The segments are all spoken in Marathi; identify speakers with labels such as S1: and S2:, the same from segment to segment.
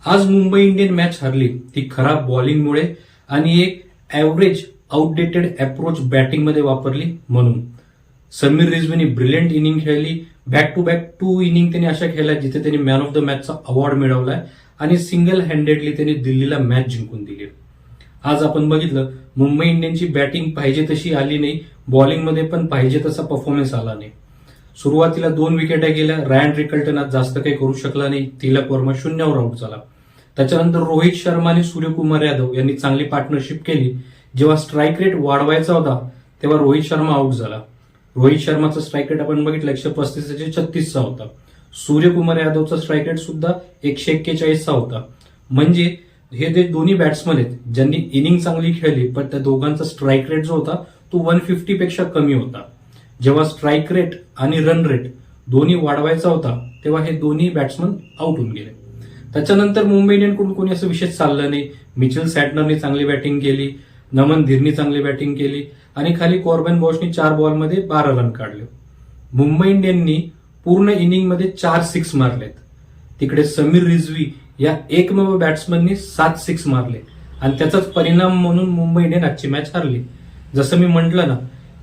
S1: आज मुंबई इंडियन मॅच हरली ती खराब बॉलिंगमुळे आणि एक ऍव्हरेज आउटडेटेड अप्रोच बॅटिंगमध्ये वापरली म्हणून. समीर रिझवीने ब्रिलियंट इनिंग खेळली. बॅक टू बॅक 2 इनिंग त्यांनी अशा खेळल्या जिथे त्यांनी मॅन ऑफ द मॅचचा अवॉर्ड मिळवलाय आणि सिंगल हँडेडली त्यांनी दिल्लीला मॅच जिंकून दिली. आज आपण बघितलं मुंबई इंडियन्सची बॅटिंग पाहिजे तशी आली नाही, बॉलिंगमध्ये पण पाहिजे तसा परफॉर्मन्स आला नाही. सुरुवातीला 2 विकेट्या गेल्या. रायन रिकल्टन आज जास्त काही करू शकला नाही. तिलक वर्मा 0वर आउट झाला. त्याच्यानंतर रोहित शर्मा आणि सूर्यकुमार यादव यांनी चांगली पार्टनरशिप केली. जेव्हा स्ट्राईक रेट वाढवायचा होता तेव्हा रोहित शर्मा आउट झाला. रोहित शर्माचा स्ट्राईक रेट आपण बघितलं 135-36 होता. सूर्यकुमार यादवचा स्ट्राईक रेट सुद्धा 141 होता. म्हणजे हे जे दोन्ही बॅट्समन आहेत ज्यांनी इनिंग चांगली खेळली, पण त्या दोघांचा स्ट्राईक रेट जो होता तो 150 पेक्षा कमी होता. जेव्हा स्ट्राईक रेट आणि रन रेट दोन्ही वाढवायचा होता तेव्हा हे दोन्ही बॅट्समन आउट होऊन गेले. त्याच्यानंतर मुंबई इंडियनकडून कोणी असं विशेष चाललं नाही. मिचेल सॅटनरने चांगली बॅटिंग केली, नमन धीरनी चांगली बॅटिंग केली आणि खाली कॉर्बन बॉशनी 4 बॉलमध्ये 12 रन काढले. मुंबई इंडियननी पूर्ण इनिंगमध्ये 4 सिक्स मारलेत. तिकडे समीर रिझवी या एकमेव बॅट्समननी 7 सिक्स मारले आणि त्याचाच परिणाम म्हणून मुंबई इंडियन आजची मॅच हरली. जसं मी म्हटलं ना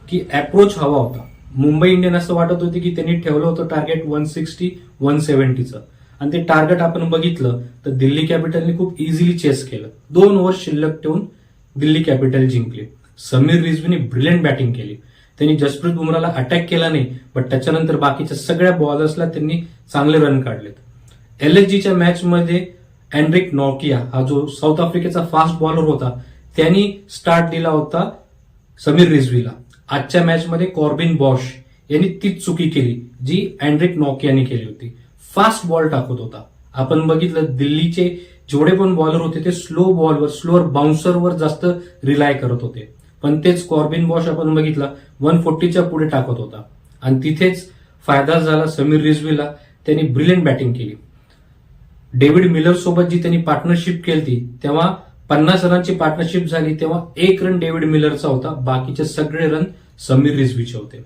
S1: की अप्रोच हवा होता. मुंबई इंडियन असं वाटत होती की त्यांनी ठेवलं होतं टार्गेट 160-170चं आणि ते टार्गेट आपण बघितलं तर दिल्ली कॅपिटलने खूप इझिली चेस केलं. 2 ओव्हर शिल्लक ठेवून दिल्ली कॅपिटल जिंकली. समीर रिझवीने ब्रिलियंट बॅटिंग केली. त्यांनी जसप्रीत बुमराला अटॅक केला नाही, पण त्याच्यानंतर बाकीच्या सगळ्या बॉलर्सला त्यांनी चांगले रन काढलेत. एलएसजीच्या मॅचमध्ये एनरिक नॉकिया हा जो साऊथ आफ्रिकेचा फास्ट बॉलर होता त्यांनी स्टार्ट दिला होता समीर रिझवीला. आजच्या मॅचमध्ये कॉर्बिन बॉश यांनी तीच चुकी केली जी एनरिक नॉकियाने केली होती. फास्ट बॉल टाकत होता. आपण बघितलं दिल्लीचे जेवढे पण बॉलर होते ते स्लो बॉलवर, स्लोअर बाउन्सरवर जास्त रिलाय करत होते, पण तेच कॉर्बिन बॉश आपण बघितला 140च्या पुढे टाकत होता आणि तिथेच फायदा झाला समीर रिझवीला. त्यांनी ब्रिलियंट बॅटिंग केली. डेव्हिड मिलर सोबत जी त्यांनी पार्टनरशिप केली तेव्हा 50 रनची पार्टनरशिप झाली तेव्हा 1 रन डेव्हिड मिलरचा होता, बाकीचे सगळे रन समीर रिझवीचे होते.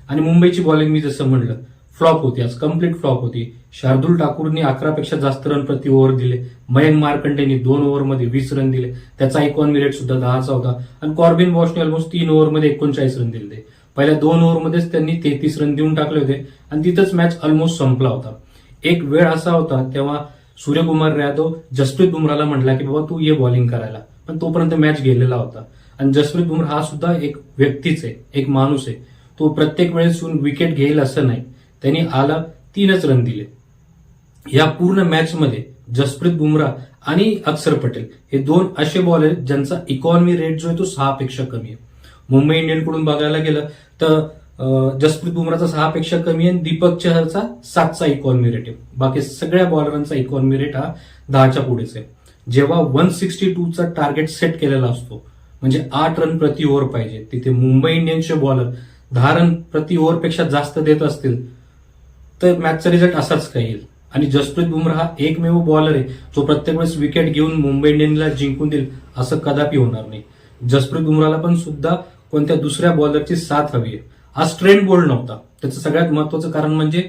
S1: आणि मुंबईची बॉलिंग मी जसं म्हणलं फ्लॉप होती, आज कम्प्लीट फ्लॉप होती. शार्दुल ठाकूरनी 11 पेक्षा जास्त रन प्रति ओव्हर दिले. मयंक मार्कंडेनी 2 ओव्हरमध्ये 20 रन दिले, त्याचा इकॉनॉमी रेट सुद्धा 10चा होता. आणि कॉर्बिन बॉशने ऑलमोस्ट 3 ओव्हरमध्ये 39 रन दिले. पहिल्या 2 ओव्हरमध्येच त्यांनी 33 रन देऊन टाकले होते आणि तिथंच मॅच ऑलमोस्ट संपला होता. एक वेळ असा होता तेव्हा सूर्यकुमार यादव जसप्रीत बुमराला म्हटला की बाबा तू ये बॉलिंग करायला, पण तोपर्यंत मॅच गेलेला होता. आणि जसप्रीत बुमरा हा सुद्धा एक व्यक्तीच आहे, एक माणूस आहे. तो प्रत्येक वेळेस येऊन विकेट घेईल असं नाही. त्यांनी आला 3च रन दिले. या पूर्ण मॅचमध्ये जसप्रीत बुमरा आणि अक्षर पटेल हे 2 असे बॉलर ज्यांचा इकॉनॉमी रेट जो आहे तो 6 पेक्षा कमी आहे. मुंबई इंडियनकडून बघायला गेलं तर जसप्रीत बुमराचा 6 पेक्षा कमी आहे आणि दीपक चहरचा 7चा इकॉनॉमी रेट आहे. बाकी सगळ्या बॉलरांचा इकॉनॉमी रेट हा 10च्या पुढेच आहे. जेव्हा 162चा टार्गेट सेट केलेला असतो म्हणजे 8 रन प्रति ओव्हर पाहिजे, तिथे मुंबई इंडियन्सचे बॉलर 10 रन प्रति ओव्हरपेक्षा जास्त देत असतील तर मॅचचा रिझल्ट असाच काही येईल. आणि जसप्रीत बुमरा हा एकमेव बॉलर आहे जो प्रत्येक वेळेस विकेट घेऊन मुंबई इंडियन्सला जिंकून देईल असं कदापि होणार नाही. जसप्रीत बुमराला पण सुद्धा कोणत्या दुसऱ्या बॉलरची साथ हवी आहे. आज ट्रेंट बोल्ट नव्हता. त्याचं सगळ्यात महत्वाचं कारण म्हणजे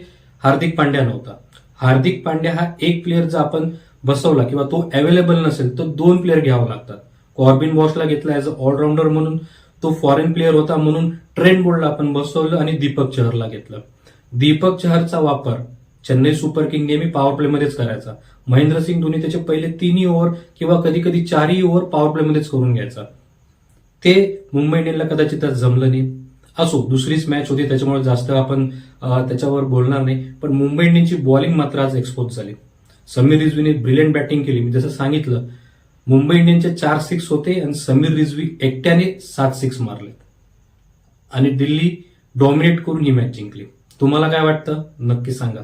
S1: हार्दिक पांड्या नव्हता. हार्दिक पांड्या हा एक प्लेअर जर आपण बसवला किंवा तो अवेलेबल नसेल तर 2 प्लेअर घ्यावं लागतात. कॉर्बिन बॉशला घेतला ऍज अ ऑलराऊंडर म्हणून, तो फॉरेन प्लेअर होता म्हणून ट्रेंट बोल्टला आपण बसवलं आणि दीपक चहरला घेतलं. दीपक चहरचा वापर चेन्नई सुपर किंग नेहमी पॉवर प्लेमध्येच करायचा. महेंद्रसिंग धोनी त्याचे पहिले 3 ओव्हर किंवा कधी कधी 4 ओव्हर पॉवर प्लेमध्येच करून घ्यायचा. ते मुंबई इंडियनला कदाचित जमलं नाही. असो, दुसरीच मॅच होती त्याच्यामुळे जास्त आपण त्याच्यावर बोलणार नाही. पण मुंबई इंडियनची बॉलिंग मात्र आज एक्सपोज झाली. समीर रिझवीने ब्रिलियंट बॅटिंग केली. मी जसं सांगितलं मुंबई इंडियनचे 4 सिक्स होते आणि समीर रिझवी एकट्याने 7 सिक्स मारले आणि दिल्ली डॉमिनेट करून ही मॅच जिंकली. तुम्हाला काय वाटतं नक्की सांगा.